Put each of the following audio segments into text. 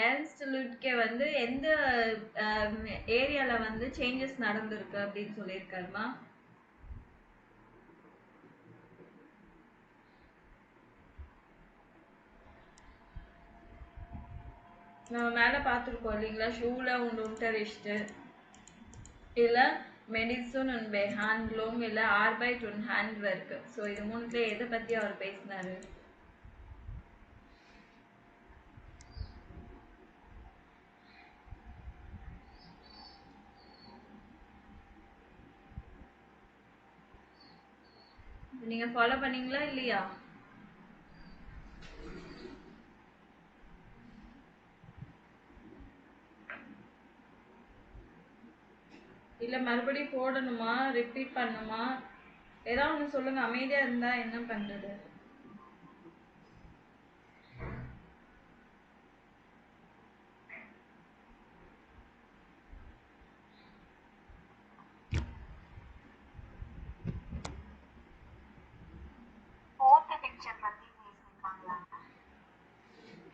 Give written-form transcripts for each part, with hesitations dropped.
Ernst லுட்கே வந்து எந்த ஏரியால வந்து சேஞ்சஸ் நடந்திருக்கு அப்படின்னு சொல்லியிருக்காருமா? நம்ம மேல பார்த்துருக்கோம் இல்லைங்களா? ஷூல und Unterricht இல்ல மெடிசன் und Behandlung இல்ல Arbeit und Handwerk. ஸோ இது மூணுத்துல எதை பத்தி அவர் பேசினாரு? நீங்க ஃபாலோ பண்ணீங்களா இல்லையா? இல்ல மறுபடியும் போடணுமா, ரிப்பீட் பண்ணணுமா? ஏதாவது ஒண்ணு சொல்லுங்க. அமைதியா இருந்தா என்ன பண்றது?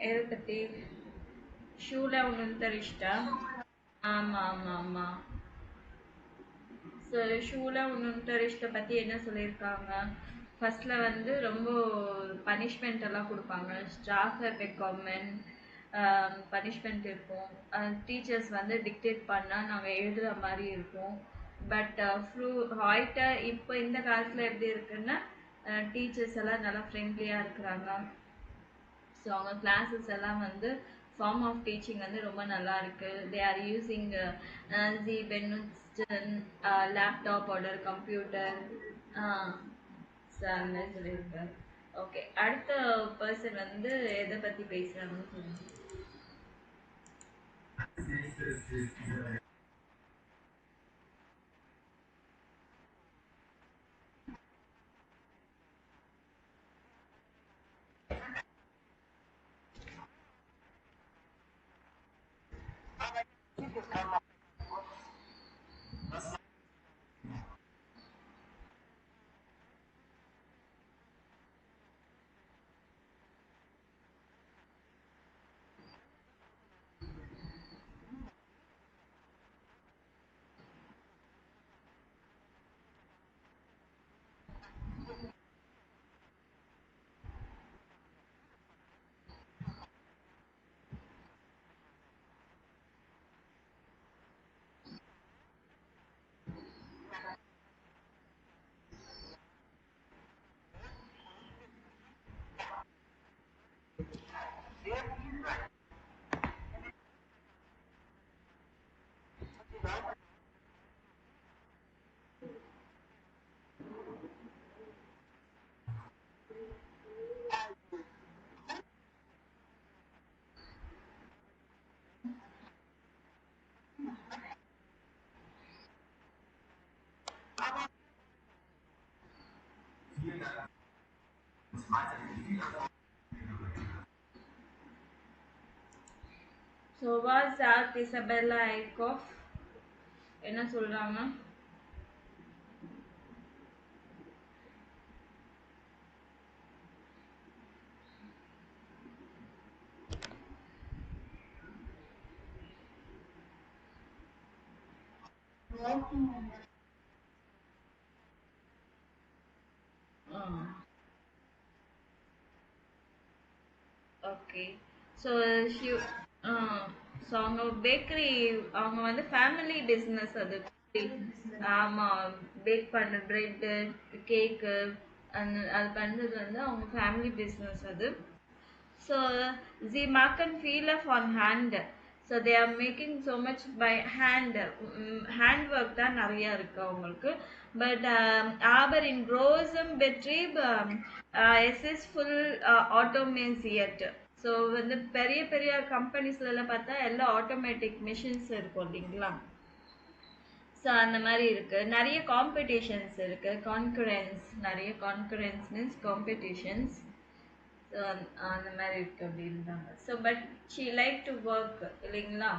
எதை பத்தி? ஷூல und Unterricht ஆமா ஆமா ஆமா. ஷூல und Unterricht பத்தி என்ன சொல்லியிருக்காங்க? ஃபர்ஸ்ட்ல வந்து ரொம்ப பனிஷ்மெண்ட் எல்லாம் கொடுப்பாங்க. ஸ்ட்ராஃபை பெக்கமென் பனிஷ்மெண்ட் இருக்கும். டீச்சர்ஸ் வந்து டிக்டேட் பண்ணால் நாங்கள் எழுதுகிற மாதிரி இருக்கும். பட் ஹாய்ட்ட இப்போ இந்த காலத்தில் எப்படி இருக்குன்னா டீச்சர்ஸ் எல்லாம் நல்லா ஃப்ரெண்ட்லியாக இருக்கிறாங்க. ஸோ அவங்க கிளாஸஸ் எல்லாம் வந்து ஃபார்ம் ஆஃப் டீச்சிங் வந்து ரொம்ப நல்லா இருக்கு. தே ஆர் யூஸிங் தி பென்னுஸ்டன் லேப்டாப் ஆர்டர் கம்ப்யூட்டர் அந்த மாதிரி சொல்லியிருக்காரு. ஓகே, அடுத்த பர்சன் வந்து எதை பத்தி பேசுறாங்கன்னு சொல்லுங்க. ஸோ வாஸ் ஆர்ட் இசபெல்லா ஐகோஃப் என்ன சொல்றாங்க? ஓகே. ஸோ ஷி ஸோ அவங்க பேக்கரி அவங்க வந்து ஃபேமிலி பிஸ்னஸ் அது. ஆமாம், பேக் பண்ண ப்ரெட்டு கேக்கு அது பண்ணுறது வந்து அவங்க ஃபேமிலி பிஸ்னஸ் அது. So the market feel of on hand. So they are making so much by hand. Handwork தான் நிறைய இருக்கு அவங்களுக்கு. But aber in großem Betrieb es ist full automatisiert. So வந்து பெரிய பெரிய கம்பெனிஸ்லாம் பார்த்தா எல்லாம் ஆட்டோமேட்டிக் மிஷின்ஸ் இருக்கும் இல்லைங்களா? ஸோ அந்த மாதிரி இருக்கு. நிறைய காம்படிஷன்ஸ் இருக்கு. கான்குரன்ஸ், நிறைய கான்குரன்ஸ் மீன்ஸ் காம்படிஷன்ஸ். அந்த மாதிரி இருக்கு அப்படின்றாங்க. So but she like to work இல்லைங்களா?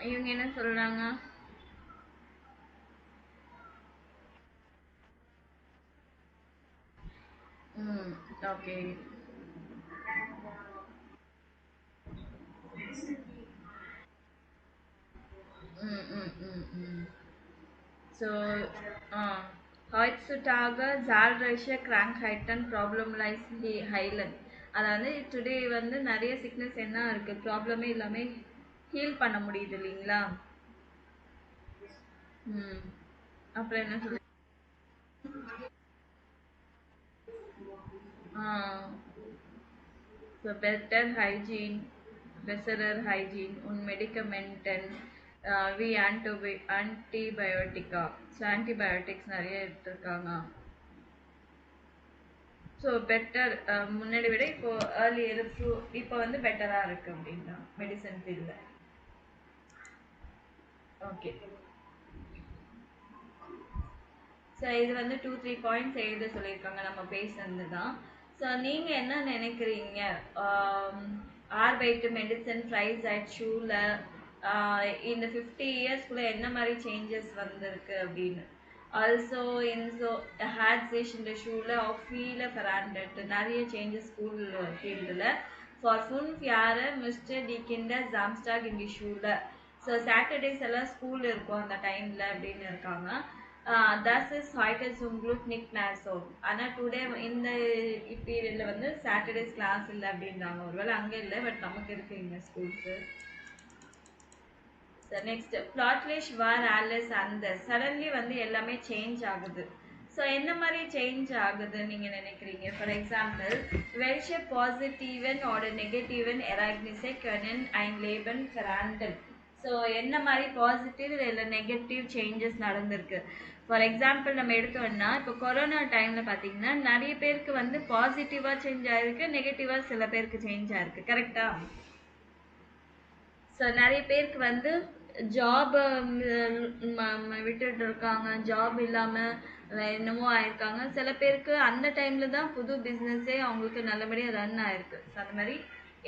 இவங்க என்ன சொல்றாங்க? ம். ஓகே. ம், ம், ம், ம். So, heutzutage zahlreiche Krankheiten problematisch heilen. அதாவது டுடே வந்து நிறைய சிக்னஸ் என்ன இருக்கு ப்ராப்ளமே இல்லாம ஹீல் பண்ண முடியுது இல்லைங்களா? ம். அப்புறம் என்ன சொல்ல? ஆ. So better hygiene, better hygiene, un medicamenten, we antibiotica. So antibiotics நிறைய எடுத்திருக்காங்க. ஸோ பெட்டர் முன்னாடி விட இப்போ ஏர்லியர் இப்போ வந்து பெட்டரா இருக்கு அப்படின்னா மெடிசன் ஃபீல்ட்ல. ஓகே. ஸோ இது வந்து 2 3 பாயிண்ட்ஸ் எழுத சொல்லியிருக்காங்க நம்ம பேசுனது தான். ஸோ நீங்கள் என்ன நினைக்கிறீங்க? ஆர்பைட்டு மெடிசன் ப்ரைஸ் அட் ஷூவில் இந்த 50 இயர்ஸ்குள்ளே என்ன மாதிரி சேஞ்சஸ் வந்திருக்கு அப்படின்னு. ஆல்சோ இன்சோ ஹேட் சிஷ் இந்த ஷூவில் ஆஃப் ஃபீல ஃபராண்டட் நிறைய சேஞ்சஸ் ஸ்கூல் ஃபீல்டில் ஃபார் ஃபுன் யார மிஸ்டர் டிகிண்டர் ஜாம்ஸ்டாக் இந்த ஷூவில். ஸோ சாட்டர்டேஸ் எல்லாம் ஸ்கூல் இருக்கும் அந்த டைமில் அப்படின்னு இருக்காங்க. Das ist heute zum Glück nicht mehr so. ஆனால் டுடே இந்த பீரியடில் வந்து சாட்டர்டேஸ் கிளாஸ் இல்லை அப்படின்றாங்க. ஒருவேளை அங்கே இல்லை பட் நமக்கு இருக்கு இங்கே ஸ்கூல்ஸு. நெக்ஸ்ட் பிளாட்லிஷ் வார் ஆலிஸ் அந்த சடன்லி வந்து எல்லாமே சேஞ்ச் ஆகுது. ஸோ என்ன மாதிரி சேஞ்ச் ஆகுதுன்னு நீங்கள் நினைக்கிறீங்க? ஃபார் எக்ஸாம்பிள் வெல்ஷே பாசிட்டிவன் ஆர் நெகட்டிவன் எராக்னிசே கனன் அண்ட் லேபன் ஃபெராண்டல். ஸோ என்ன மாதிரி பாசிட்டிவ் இல்லை நெகட்டிவ் சேஞ்சஸ் நடந்திருக்கு? ஃபார் எக்ஸாம்பிள் நம்ம எடுத்தோம்னா இப்போ கொரோனா டைமில் பார்த்தீங்கன்னா நிறைய பேருக்கு வந்து பாசிட்டிவாக சேஞ்ச் ஆகிருக்கு, நெகட்டிவாக சில பேருக்கு சேஞ்ச் ஆகிருக்கு. கரெக்டாக? ஸோ நிறைய பேருக்கு வந்து ஜாப் விட்டுட்டு இருக்காங்க, ஜாப் இல்லாமல் என்னமோ ஆயிருக்காங்க. சில பேருக்கு அந்த டைமில் தான் புது பிஸ்னஸே அவங்களுக்கு நல்லபடியாக ரன் ஆயிருக்கு. ஸோ அந்த மாதிரி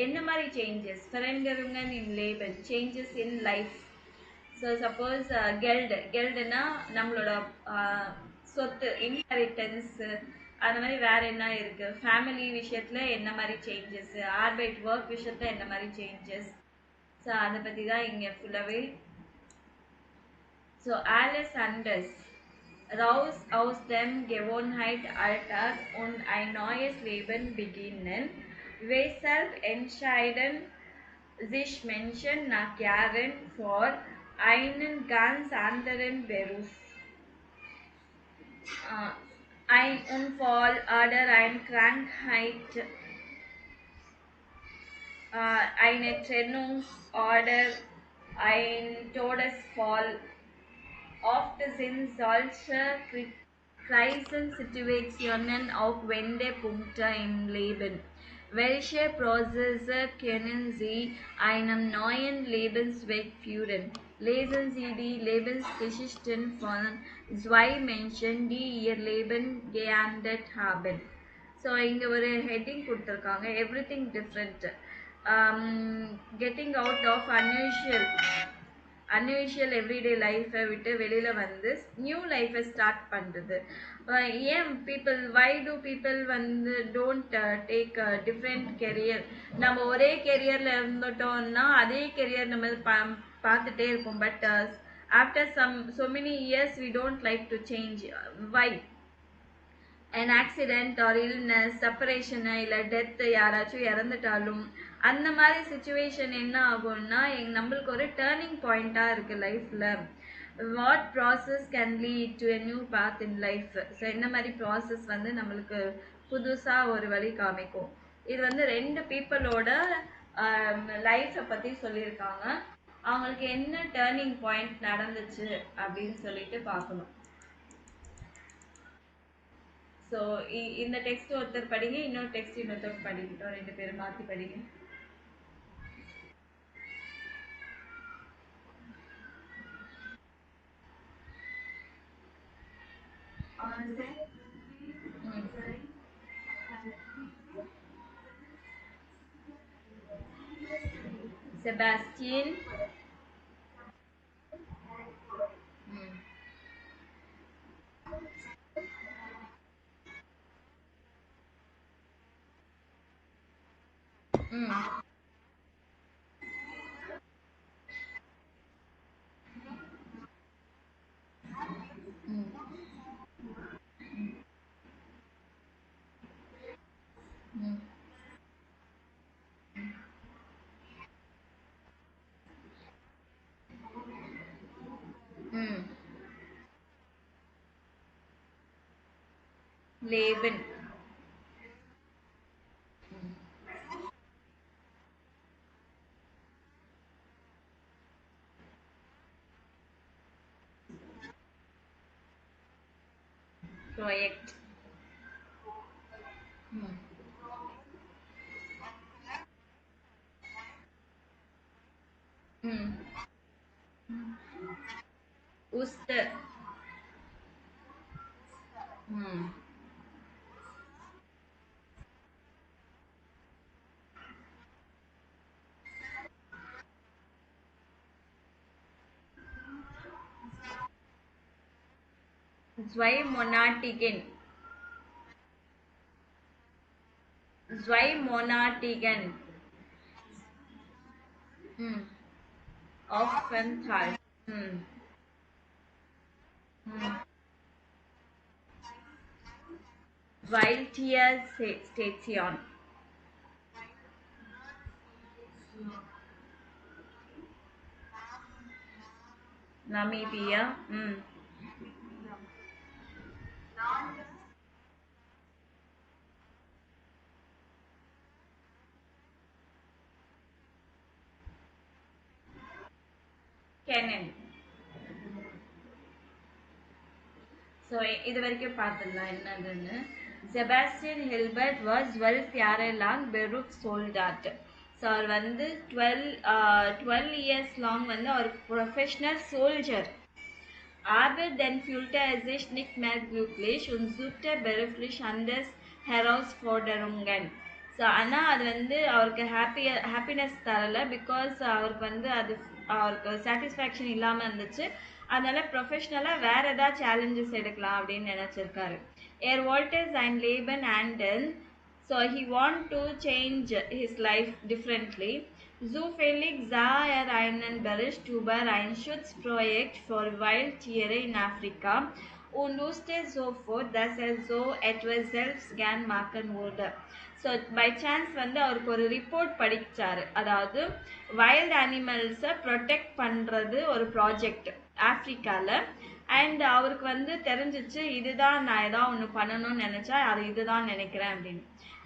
என்ன மாதிரி சேஞ்சஸ் ஃபெரண்டருங்கன் இன் லேபர் changes in life. So suppose கெல்டுனா நம்மளோட சொத்து இன்ஹெரிட்டன்ஸு அந்த மாதிரி வேற என்ன இருக்கு? ஃபேமிலி விஷயத்துல என்ன மாதிரி சேஞ்சஸ், ஆர்பைட் ஒர்க் விஷயத்துல என்ன மாதிரி சேஞ்சஸ்? ஸோ அதை பற்றி தான் இங்கே ஃபுல்லாகவே. So Alice Anders raus aus dem Gewohnheitsalter und ein neues Leben beginnen. Weshalb entscheiden sich Menschen nach Jahren für einen ganz anderen Beruf? Ein Unfall oder eine Krankheit, eine Trennung oder ein Todesfall. Oft sind solche Krisensituationen auch Wendepunkte im Leben. Welche Prozesse können Sie einem neuen Lebensweg führen? Lesen Lebensgeschichten von zwei Menschen, die ihr Leben geändert haben. So இங்கே ஒரு heading கொடுத்துருக்காங்க everything different, getting out of unusual everyday லைஃப்பை விட்டு வெளியில் வந்து new லைஃப்பை start பண்ணுறது. ஏன் பீப்புள் வை டு பீப்புள் வந்து டோன்ட் டேக் டிஃப்ரெண்ட் கெரியர்? நம்ம ஒரே கெரியரில் இருந்துட்டோம்னா அதே கெரியர் நம்ம பார்த்துட்டே இருப்போம். But after so many years we don't like to change. Why? an accident or illness, separation இல்ல டெத், யாராச்சும் இறந்துட்டாலும் அந்த மாதிரி சுச்சுவேஷன் என்ன ஆகும்னா நம்மளுக்கு ஒரு டேர்னிங் பாயிண்டா இருக்கு லைஃப்ல. What process can lead to a new path in life? So என்ன மாதிரி ப்ராசஸ் வந்து நம்மளுக்கு புதுசா ஒரு வழி காமிக்கும். இது வந்து ரெண்டு பீப்புளோட லைஃப்பை பத்தி சொல்லியிருக்காங்க. அவங்களுக்கு என்ன டேர்னிங் பாயிண்ட் நடந்துச்சு அப்படின்னு சொல்லிட்டு பார்க்கணும். ஸோ இந்த டெக்ஸ்ட் ஒருத்தர் படிங்க, இன்னொரு டெக்ஸ்ட் இன்னொருத்தர் படிக்கிட்டோம், ரெண்டு பேரும் மாற்றி படிங்க. செபாஸ்டியன். லேபன். ப்ராஜெக்ட். உஸ்தர். Zweimonatigen. Zweimonatigen. Aufenthalt. Wildtierstation. Namibia. Kenan. So இது வரைக்கும் பார்த்துடலாம் என்னதுன்னு. Sebastian Hilbert was 12 year long பெரூக் சோல்டாட். ஸோ அவர் வந்து 12 years long வந்து அவர் professional soldier. Aber den fühlte er sich nicht mehr glücklich und suchte beruflich anders Herausforderungen. So ஆனால் அது வந்து அவருக்கு ஹாப்பினஸ் தரலை. பிகாஸ் அவருக்கு வந்து அது அவருக்கு சாட்டிஸ்ஃபேக்ஷன் இல்லாமல் இருந்துச்சு. அதனால ப்ரொஃபஷ்னலாக வேற ஏதாவது சேலஞ்சஸ் எடுக்கலாம் அப்படின்னு நினச்சிருக்காரு. ஏர் வால்டர்ஸ் அண்ட் லேபன் ஹேண்டன். So he want to change his life differently. Zufällig sah er einen Bericht über ein Schutzprojekt für Wildtiere in Afrika und wusste sofort, dass er so etwas selbst gern machen würde. So by chance வந்து அவருக்கு ஒரு report படிச்சாரு. அதாவது wild அனிமல்ஸை protect பண்ணுறது ஒரு project ஆஃப்ரிக்காவில். And அவருக்கு வந்து தெரிஞ்சிச்சு இதுதான் நான் ஏதாவது ஒன்று பண்ணணும்னு நினச்சா அது இதுதான் நினைக்கிறேன் அப்படின்னு.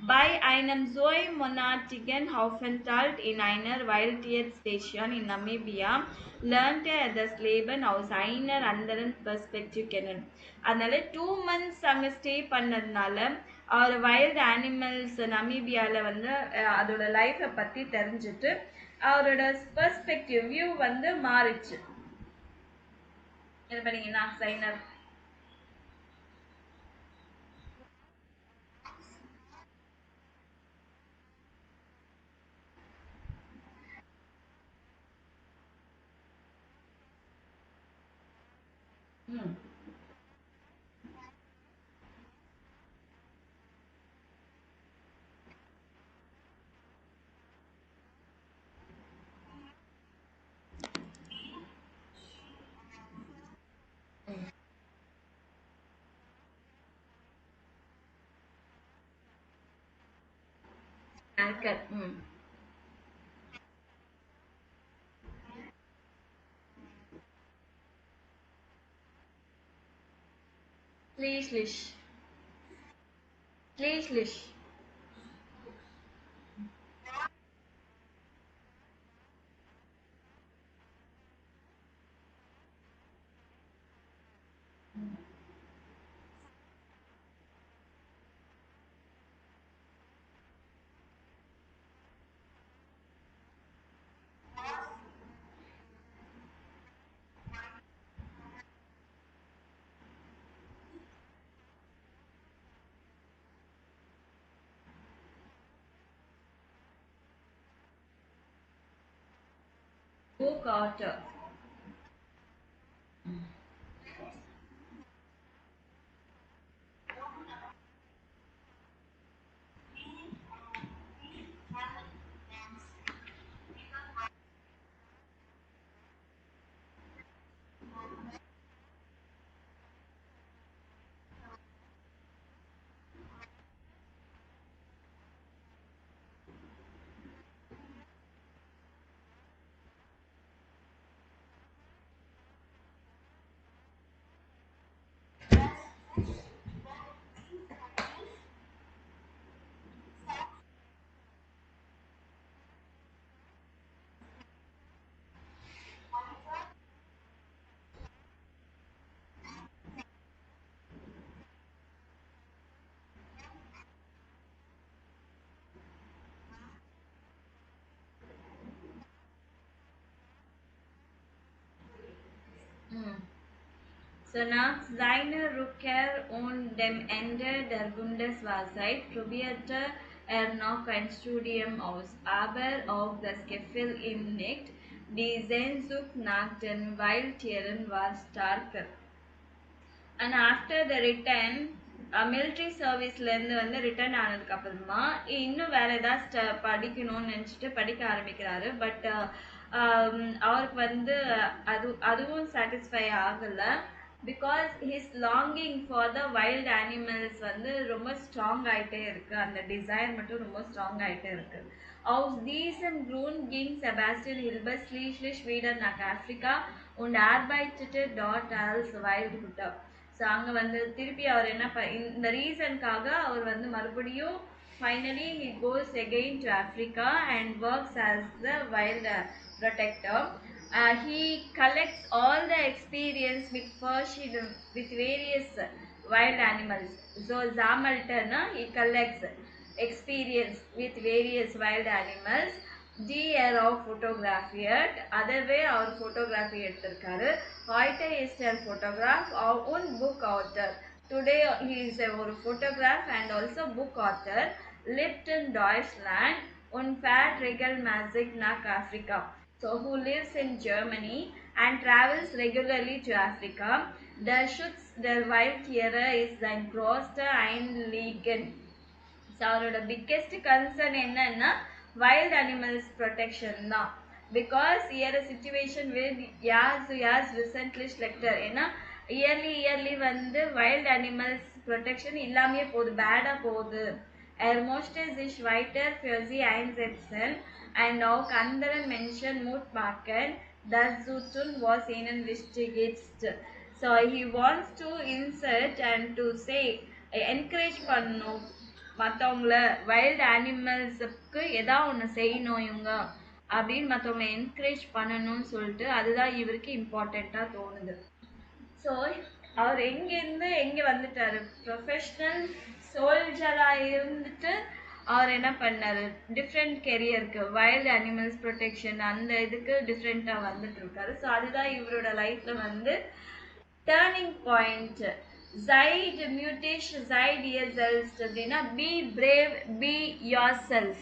Bei einem Zoemonatigen Aufenthalt in einer Wildtierstation in Namibia lernte er das Leben aus einer anderen Perspektive kennen. அதனால 2 months அங்கே ஸ்டே பண்ணதுனால அவர் வைல்டு அனிமல்ஸ் நமீபியாவில் வந்து அதோட லைஃப்பை பற்றி தெரிஞ்சுட்டு அவரோட பெர்ஸ்பெக்டிவ் வியூ வந்து மாறிச்சு. இது பண்ணீங்கன்னா சைனர். ம். ஆங்கர். ம். ஸ்லீஷ்லிஷ். ஸ்லீஷ்லிஷ். Book author. ம். So nach seiner Rückkehr und dem Ende der Bundeswehrzeit probierte er noch ein Studium aus, aber auch das gefiel ihm nicht. Die Sehnsucht nach den Wildtieren war stark. And after the return military சர்வீஸ்லேருந்து வந்து return ஆனதுக்கு அப்புறமா இன்னும் வேற ஏதாவது படிக்கணும்னு நினச்சிட்டு படிக்க ஆரம்பிக்கிறாரு. பட் அவருக்கு வந்து அதுவும் சாட்டிஸ்ஃபை ஆகலை. Because his longing for the wild animals வந்து ரொம்ப ஸ்ட்ராங் ஆகிட்டே இருக்கு. அந்த டிசைர் மட்டும் ரொம்ப ஸ்ட்ராங் ஆகிட்டே இருக்கு. Aus diesem Grund ging Sebastian Hilbert schließlich wieder nach Afrika und arbeitete dort als Wildhüter. So அங்கே வந்து திருப்பி அவர் என்ன இந்த ரீசனுக்காக அவர் வந்து மறுபடியும் finally he goes again to Africa and works as the wild protector. He collects all the experience with pursued with various wild animals. So Zamaltana he collects experience with various wild animals. G of photographiert, other way our photography எடுத்திருக்காரு. Heute ist er Fotograf und book author. Today he is a photograph and also book author. Lived in Deutschland und fährt regelmäßig nach Afrika. So who lives in Germany and travels regularly to Africa. Der Schutz der Wildtiere ist sein größter Anliegen. So அவரோட biggest concern என்னன்னா wild animals protection தான். Because இயர் சுச்சுவேஷன் வித் யாஸ் ரிசென்ட்லி செலக்டர். ஏன்னா இயர்லி வந்து வைல்ட் அனிமல்ஸ் ப்ரொடெக்ஷன் இல்லாமே போகுது, பேடாக போகுது. Er musste sich weiter für sie einsetzen und auch anderen Menschen Mut machen, das zu tun, was ihnen wichtig ist. So he wants to insert and to say, encourage பண்ணணும் மற்றவங்கள wild அனிமல்ஸுக்கு ஏதாவது ஒன்று செய்யணும் இவங்க அப்படின்னு மற்றவங்களை என்கரேஜ் பண்ணணும்னு சொல்லிட்டு அதுதான் இவருக்கு இம்பார்ட்டண்ட்டாக தோணுது. ஸோ அவர் எங்கேருந்து எங்கே வந்துட்டாரு, ப்ரொஃபஷ்னல் சோல்ஜராக இருந்துட்டு அவர் என்ன பண்ணாரு, டிஃப்ரெண்ட் கெரியருக்கு வைல்டு அனிமல்ஸ் ப்ரொடெக்ஷன் அந்த இதுக்கு டிஃப்ரெண்ட்டாக வந்துட்டு இருக்காரு. ஸோ அதுதான் இவரோட லைஃப்பில் வந்து Turning point. Zaid Mutesh Zaid yourself அப்படின்னா be brave, be yourself.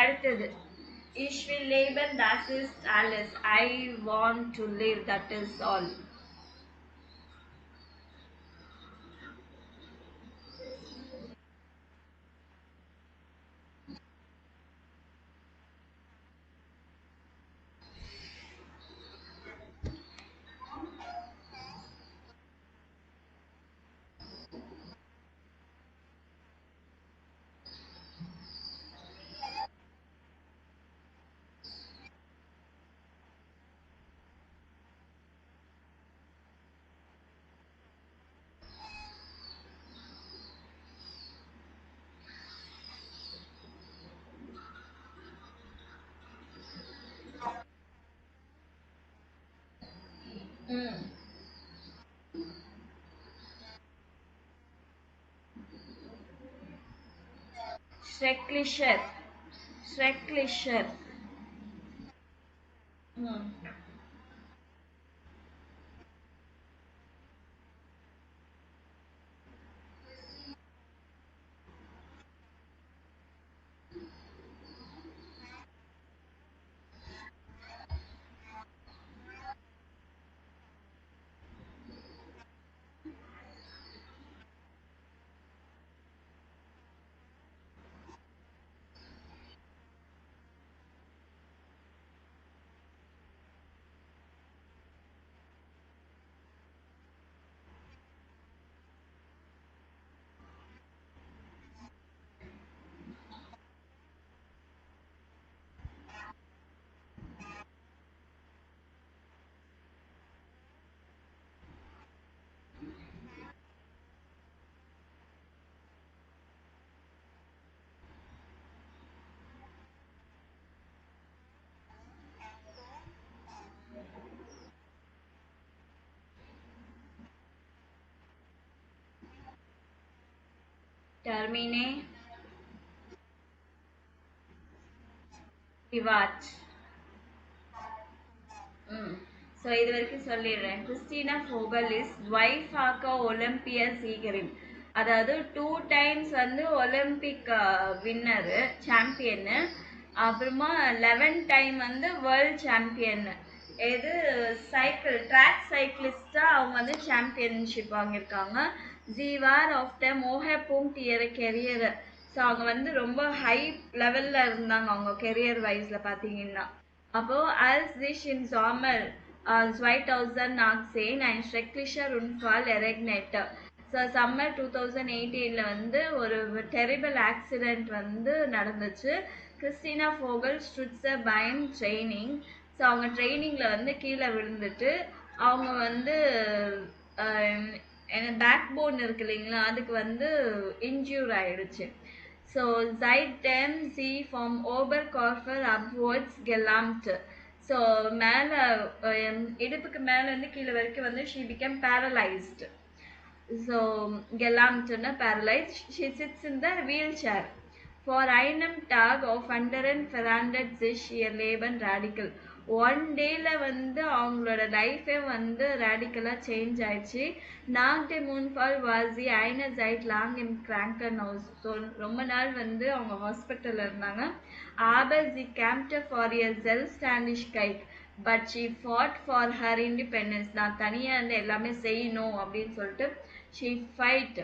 அடுத்தது Ich will leben, das ist alles. I want to live, that is all. ம். Schrecklicher. Schrecklicher. ம். Termine. Privat. ம். ஸோ இது வரைக்கும் சொல்லிடுறேன். கிறிஸ்டினா ஃபோகல் இஸ் வைஃப் ஆக்க Olympia சீகரின். அதாவது 2 டைம்ஸ் வந்து ஒலிம்பிக் வின்னரு, சாம்பியனு. அப்புறமா 11 டைம் வந்து வேர்ல்ட் சாம்பியன். இது சைக்கிள் ட்ராக் சைக்கிளிஸ்டா அவங்க வந்து சாம்பியன்ஷிப் வாங்கியிருக்காங்க. ஜீவார் ஆஃப் த மோஹபூங் டியர் கெரியர். ஸோ அவங்க வந்து ரொம்ப ஹை லெவல்ல இருந்தாங்க அவங்க கெரியர் வைஸ்ல பார்த்தீங்கன்னா. Aber als sich im Sommer 2018 ein schrecklicher Unfall ereignete. So summer 2018ல வந்து ஒரு டெரிபிள் ஆக்சிடென்ட் வந்து நடந்துச்சு. கிறிஸ்டினா ஃபோகல் ஸ்ட்ருட்ஸர் பைம் ட்ரைனிங். ஸோ அவங்க ட்ரைனிங்கில் வந்து கீழே விழுந்துட்டு அவங்க வந்து பேக் போன் இருக்கு இல்லைங்களா, அதுக்கு வந்து இன்ஜூர் ஆயிடுச்சு. So seitdem sie vom Oberkörper upwards gelähmt. So மேலே இடுப்புக்கு மேலேருந்து கீழே வரைக்கும் வந்து she became paralyzed. So gelähmtனா paralyzed. She sits in the wheelchair. For einem Tag auf anderen verändert sich ihr Leben radical. One டேல வந்து அவங்களோட லைஃபே வந்து ரேடிக்கலாக சேஞ்ச் ஆயிடுச்சு. நாக் டே மூன்ஃபால் வாசி ஐன ஜைட் லாங் இன் கிராங்கன் ஹவுஸ். ஸோ ரொம்ப நாள் வந்து அவங்க ஹாஸ்பிட்டலில் இருந்தாங்க. ஆபர் ஜி கேம்ப்டர் ஃபார் இயர் செல்ஃப் ஸ்டாண்டிஷ் கைட் but she fought for her independence. நான் தனியாக இருந்து எல்லாமே செய்யணும் அப்படின்னு சொல்லிட்டு ஷீ ஃபைட்.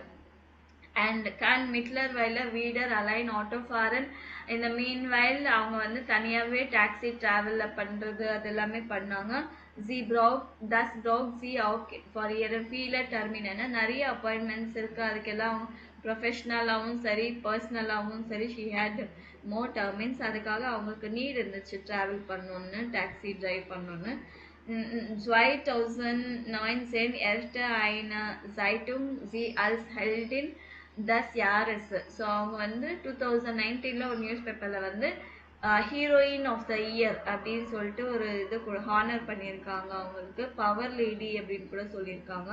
அண்ட் கான் மிட்லர் வைல வீடர் அலைன் ஆட்டோ ஃபாரன். இந்த மீன்வைல் அவங்க வந்து தனியாகவே டாக்ஸி ட்ராவலில் பண்ணுறது அது எல்லாமே பண்ணாங்க. ஜி ப்ராக் தஸ் ப்ராக் ஜி அவுட் ஃபார் இயர் ஃபீலர் டர்மினேன்னா நிறைய அப்பாயின்மெண்ட்ஸ் இருக்குது. அதுக்கெல்லாம் ப்ரொஃபஷ்னலாகவும் சரி பர்சனலாகவும் சரி ஷி ஹேட் மோர் டர்மின்ஸ். அதுக்காக அவங்களுக்கு நீட் இருந்துச்சு ட்ராவல் பண்ணணுன்னு, டாக்ஸி ட்ரைவ் பண்ணணுன்னு. 2019 erste eine Zeitung sie als Heldin des Jahres. So அவங்க வந்து 2019ல் ஒரு நியூஸ் பேப்பரில் வந்து ஹீரோயின் ஆஃப் த இயர் அப்படின்னு சொல்லிட்டு ஒரு இது கூட ஹானர் பண்ணியிருக்காங்க. அவங்களுக்கு பவர் லேடி அப்படின்னு கூட சொல்லியிருக்காங்க.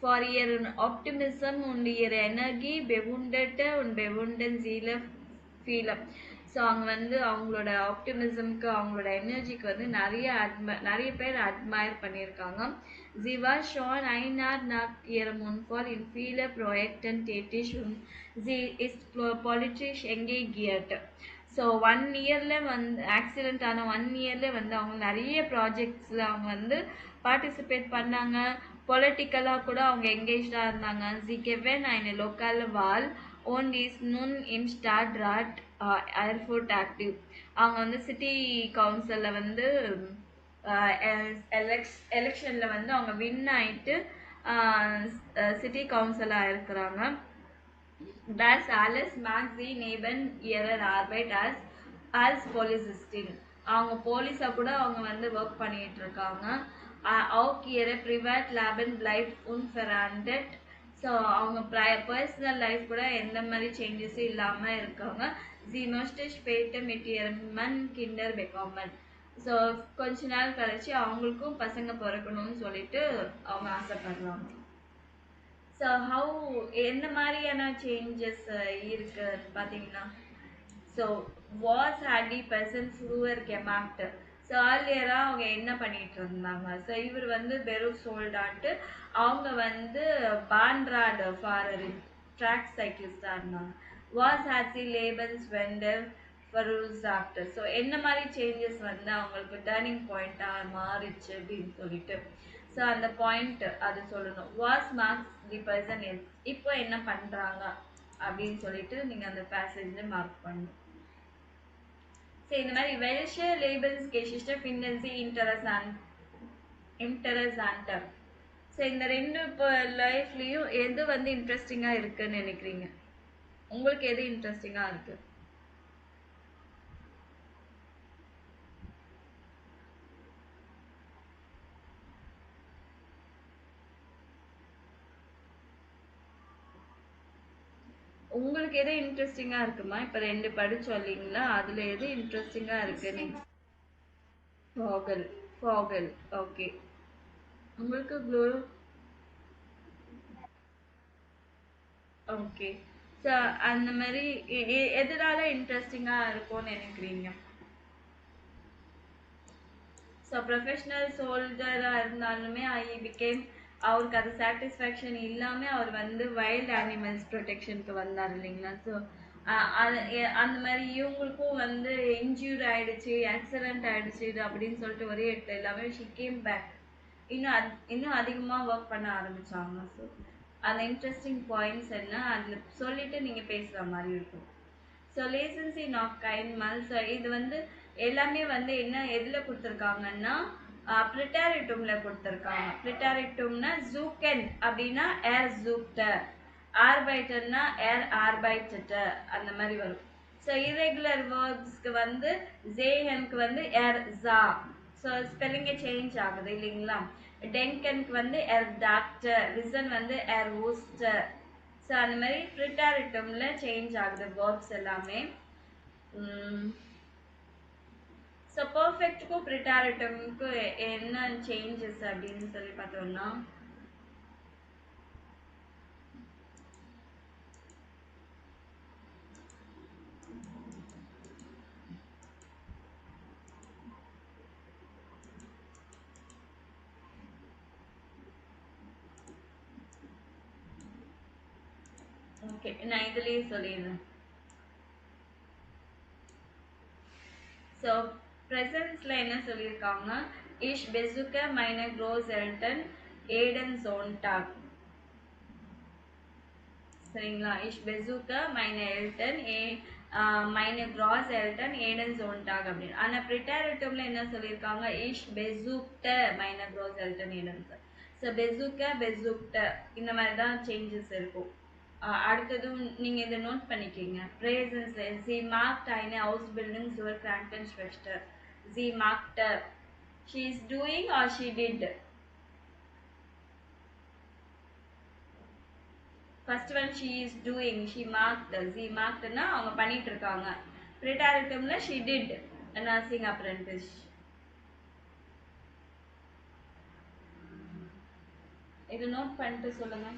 For year optimism und ihre Energie bewunderte und bewundern viele. So அவங்க வந்து அவங்களோட ஆப்டிமிசம்க்கு அவங்களோட எனர்ஜிக்கு வந்து நிறைய பேர் அட்மயர் பண்ணியிருக்காங்க. Sie war schon ein Jahr nach ihrem Unfall in viele Projekten tätig und sie ist politisch engagiert. So 1 இயர்ல வந்து ஆக்சிடென்ட் ஆன 1 இயர்ல வந்து அவங்க நிறைய ப்ராஜெக்ட்ஸ்ல அவங்க வந்து பார்ட்டிசிபேட் பண்ணாங்க. பொலிட்டிக்கலாக கூட அவங்க எங்கேஜாக இருந்தாங்க. Sie gewann eine lokale Wahl und ist nun im Stadtrat Erfurt active. அவங்க வந்து சிட்டி கவுன்சிலில் வந்து எலெக்ஷனில் வந்து அவங்க வின் ஆயிட்டு சிட்டி கவுன்சிலாக இருக்கிறாங்க. Das alles mag sie neben ihrer Arbeit als Polizistin. அவங்க போலீஸா கூட அவங்க வந்து ஒர்க் பண்ணிட்டு இருக்காங்க. Auch ihre Privatleben bleibt unverändert. So அவங்க பர்சனல் லைஃப் கூட எந்த மாதிரி சேஞ்சஸும் இல்லாமல் இருக்காங்க. Sie möchte später mit ihrem Mann Kinder bekommen. So கொஞ்ச நாள் கழிச்சு அவங்களுக்கும் பசங்க பிறக்கணும்னு சொல்லிட்டு அவங்க ஆசைப்படுறாங்க. ஸோ எந்த மாதிரியான சேஞ்சஸ் இருக்கு பார்த்தீங்கன்னா, ஸோ வாஸ் ஹேடி பர்சன்ஸ் ஹூவர் கெமாக்ட். ஸோ ஏர்லியராக அவங்க என்ன பண்ணிட்டு இருந்தாங்க. ஸோ இவர் வந்து பெரும் சோல்டாட்டு அவங்க வந்து பான்ராட் ஃபாரர் ட்ராக் சைக்கிளிஸ்டாக இருந்தாங்க. வாஸ் ஹேசி லேபன்ஸ் வெண்டர் ஃபரூஸ் ஆஃப்டர். ஸோ என்ன மாதிரி சேஞ்சஸ் வந்து அவங்களுக்கு டேர்னிங் பாயிண்டாக மாறிச்சு அப்படின்னு சொல்லிட்டு, ஸோ அந்த பாயிண்ட் அது சொல்லணும். Was marks the person else. இப்போ என்ன பண்ணுறாங்க அப்படின்னு சொல்லிட்டு நீங்கள் அந்த பேசேஜில் மார்க் பண்ணணும். ஸோ இந்த மாதிரி வெல்ஷே லேபல்ஸ் கெஷிஸ்ட ஃபிண்டன்சி இன்டரசான்டர். ஸோ இந்த ரெண்டு இப்போ லைஃப்லேயும் எது வந்து இன்ட்ரெஸ்டிங்காக இருக்குன்னு நினைக்கிறீங்க? உங்களுக்கு எது இன்ட்ரெஸ்டிங்காக இருக்குது? உங்களுக்கு எது இன்ட்ரெஸ்டிங்கா இருக்குமா? இப்ப 2 படிச்சோம் இல்லைங்களா, அதுல எது இன்ட்ரெஸ்டிங்கா இருக்கு? ஃபாகல். ஃபாகல். ஓகே. உங்களுக்கு ப்ளூ. ஓகே. ஸோ அந்த மாதிரி எதனால இன்ட்ரெஸ்டிங்கா இருக்கும்னு நினைக்கிறீங்க? ஸோ ப்ரொஃபஷனல் சோல்ஜராக இருந்தாலுமே அவருக்கு அது சாட்டிஸ்ஃபேக்ஷன் இல்லாமல் அவர் வந்து வைல்ட் அனிமல்ஸ் ப்ரொடெக்ஷனுக்கு வந்தார் இல்லைங்களா. ஸோ அந்த மாதிரி இவங்களுக்கும் வந்து இன்ஜூர் ஆயிடுச்சு, ஆக்சிடென்ட் ஆயிடுச்சு அப்படின்னு சொல்லிட்டு ஒரே இடத்துல எல்லாமே ஷி கேம் பேக். இன்னும் அதிகமாக ஒர்க் பண்ண ஆரம்பிச்சாங்க. ஸோ அந்த இன்ட்ரெஸ்டிங் பாயிண்ட்ஸ் என்ன அதில் சொல்லிட்டு நீங்கள் பேசுகிற மாதிரி இருக்கும். ஸோ லேசன்சி ஆஃப் கைண்ட்மல். ஸோ இது வந்து எல்லாமே வந்து என்ன எதில் கொடுத்துருக்காங்கன்னா ப்ரிட்டாரிட்டூமில் கொடுத்துருக்காங்க. ப்ரிட்டாரிட்டூம்னா ஜூக்கன் அப்படின்னா ஏர் ஜூக்டர், ஆர்பைட்டர்னா ஏர் ஆர்பைட்டர் அந்த மாதிரி வரும். ஸோ இரெகுலர் வேர்ப்ஸ்க்கு வந்து ஜேஹனுக்கு வந்து ஏர் ஜா. ஸோ ஸ்பெல்லிங்கே சேஞ்ச் ஆகுது இல்லைங்களா. டெங்கனுக்கு வந்து ஏர் டாக்டர், ரிசன் வந்து ஏர் ஊஸ்டர். ஸோ அந்த மாதிரி ப்ரிட்டாரிட்டூமில் சேஞ்ச் ஆகுது வேர்ப்ஸ் எல்லாமே. ஸோ பர்ஃபெக்ட்டுக்கும் ப்ரிட்டாரிட்டமுக்கும் என்ன சேஞ்சஸ் அப்படின்னு சொல்லி பார்த்தோம்னா, ஓகே நான் இதுலேயே சொல்லிடுறேன். ஸோ ப்ரெசன்ஸில் என்ன சொல்லியிருக்காங்க? இஷ் பெசுக்க மைன க்ரோஸ் எல்டன் ஏடன் ஜோன்டாக். சரிங்களா. இஷ் பெசுக்க மைன எல்டன் மைன கிராஸ் எல்டன் ஏடன் ஜோன்டாக் அப்படின்னு. ஆனால் ப்ரிட்டாரிட்டூமில் என்ன சொல்லியிருக்காங்க? இஷ் பெசுக்ட மைன க்ரோஸ் எல்டன் ஏடன். ஸோ பெசுக்க பெசுக்ட இந்த மாதிரி தான் சேஞ்சஸ் இருக்கும். அடுத்ததும் நீங்க இதை note பண்ணிக்கீங்க. பிரேசன்ஸ் sie macht eine Ausbildung zur Krankenschwester. sie macht, she is doing or she did. first one she is doing, she marked, sie marked னா அவங்க பண்ணிட்டு இருக்காங்க. ப்ரிட்டாரிட்டம்ல she did a nursing apprentice. இது நோட் பண்ணிட்டு சொல்லுங்க.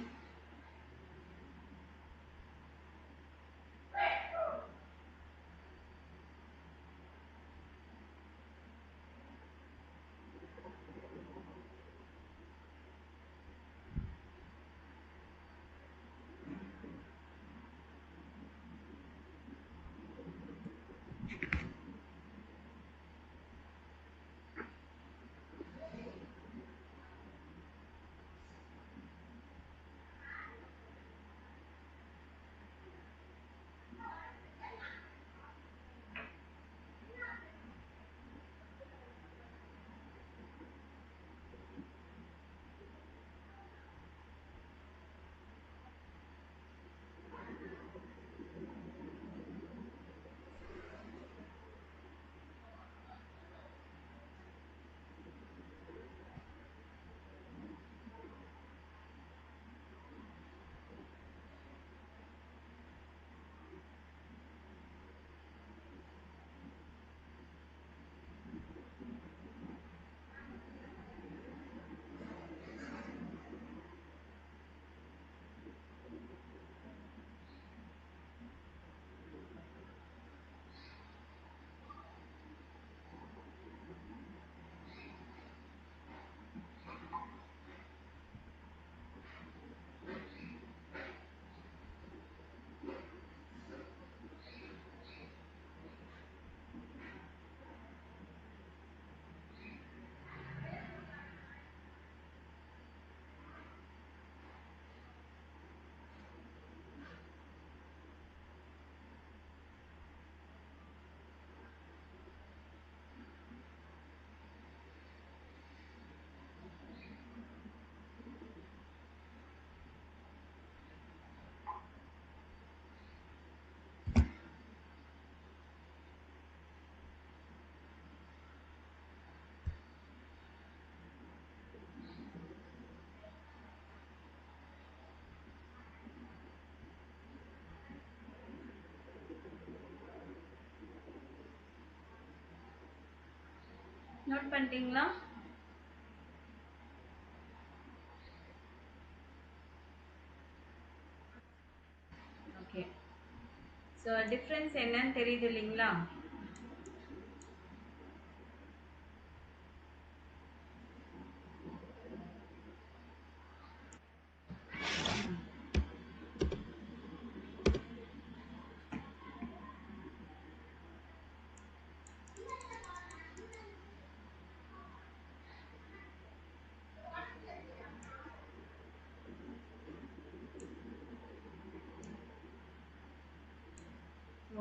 நோட் பண்ணிட்டீங்களா? Okay. So difference என்னன்னு தெரியுது இல்லைங்களா?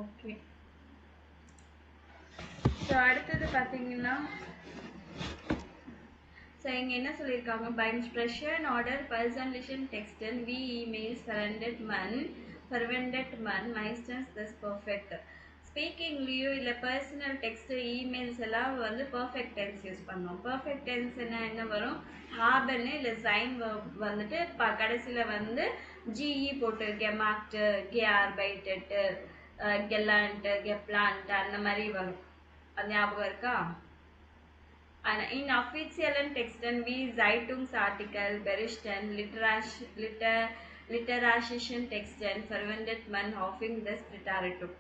ஓகே. ஸோ அடுத்தது பார்த்தீங்கன்னா, ஸோ இங்கே என்ன சொல்லியிருக்காங்க, by instruction order personalization text and we emails verwendet man meistens this perfect. ஸ்பீக்கிங்லேயோ இல்லை பர்சனல் டெக்ஸ்ட்டு இமெயில்ஸ் எல்லாம் வந்து பர்ஃபெக்ட் டென்ஸ் யூஸ் பண்ணோம். பர்ஃபெக்ட் டென்ஸ்னா என்ன வரும், ஹாபன்னு இல்லை சைன் வந்துட்டு கடைசியில் வந்து ஜிஇ போட்டு கெமாக்டு, கெஆர்பைட்டட்டு, கெல்லான்ட்டு, கெப்லான்ட்டு அந்த மாதிரி வரும். அது ஞாபகம் இருக்கா? In offiziellen Texten wie Zeitungsartikel, Berichten, literarischen Texten verwendet man häufig das Präteritum.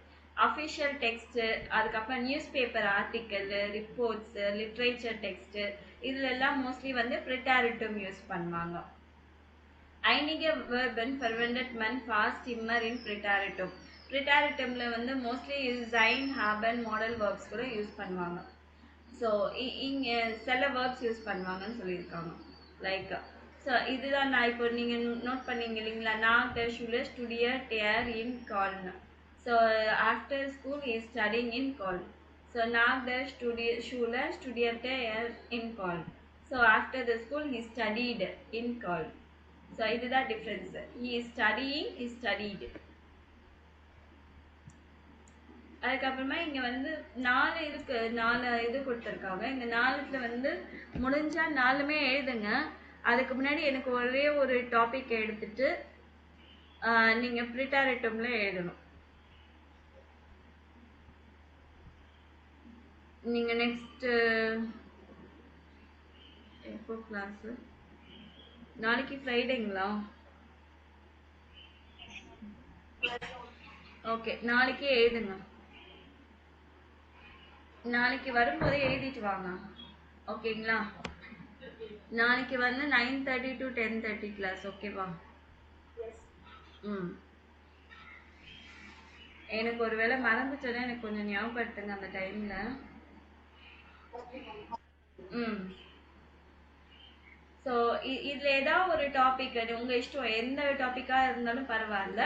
Official text, அதுக்கப்புறம் news paper article, reports, literature text, இதுலெல்லாம் மோஸ்ட்லி வந்து ப்ரிட்டாரிட்டும் யூஸ் பண்ணுவாங்க. einige Verben verwendet man fast immer in Präteritum. ப்ரிட்டாரிட்டமில் வந்து mostly sein, haben, model verbs கூட use பண்ணுவாங்க. So இங்கே சில verbs use பண்ணுவாங்கன்னு சொல்லியிருக்காங்க. லைக் ஸோ இதுதான் நான் இப்போ நீங்கள் நோட் பண்ணீங்க இல்லைங்களா, நான் த ஷூல ஸ்டுடியர் டேர் இன் கால்னு. So after school is studying in கால். ஸோ நான் த ஷூல ஸ்டுடியர் டேர் இன் கால். So after the school he studied in கால். ஸோ இதுதான் difference. He is studying, he studied. அதுக்கப்புறமா இங்கே வந்து 4 இருக்கு, 4 இது கொடுத்துருக்காங்க. இந்த 4த்துல வந்து முடிஞ்சால் 4மே எழுதுங்க. அதுக்கு முன்னாடி எனக்கு ஒரே ஒரு டாபிக் எடுத்துட்டு நீங்கள் ப்ரிட்டாரிட்டமில் எழுதணும். நீங்கள் நெக்ஸ்ட்டு எப்போ கிளாஸு? நாளைக்கு ஃப்ரைடேங்களா? ஓகே, நாளைக்கே எழுதுங்க. நாளைக்கு வரும்போது எழுதிட்டு வாங்க. ஓகேங்களா? நாளைக்கு வந்து 9:30 to 10:30 கிளாஸ். ஓகேவா? ம். எனக்கு ஒரு வேளை மறந்துட்டேன்னா எனக்கு கொஞ்சம் ஞாபகப்படுத்துங்க அந்த டைமில். ம். ஸோ இதில் ஏதாவது ஒரு டாபிக் உங்கள் இஷ்டம், எந்த டாப்பிக்காக இருந்தாலும் பரவாயில்ல.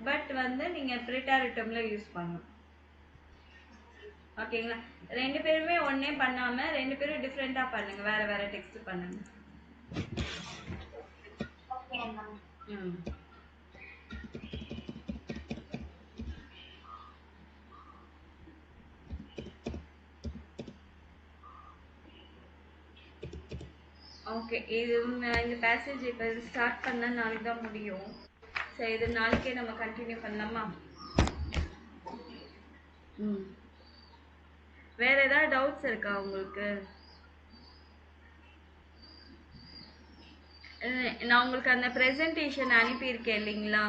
பட் வந்து நீங்கள் ப்ரிட்டாரிட்டமில் யூஸ் பண்ணணும். ஓகேங்களா? 2 பேருமே ஒன்றே பண்ணாமல் 2 பேரும் டிஃப்ரெண்ட்டாக பண்ணுங்கள், வேறு வேறு டெக்ஸ்ட் பண்ணுங்கள். ம். ஓகே, இது இந்த பேசேஜ் இப்போ ஸ்டார்ட் பண்ணால் நாளைக்கு தான் முடியும். சரி, இது நாளைக்கே நம்ம கண்டினியூ பண்ணலாமா? ம். வேற ஏதாவது டவுட்ஸ் இருக்கா உங்களுக்கு? நான் உங்களுக்கு அந்த ப்ரெசன்டேஷன் அனுப்பியிருக்கேன் இல்லைங்களா?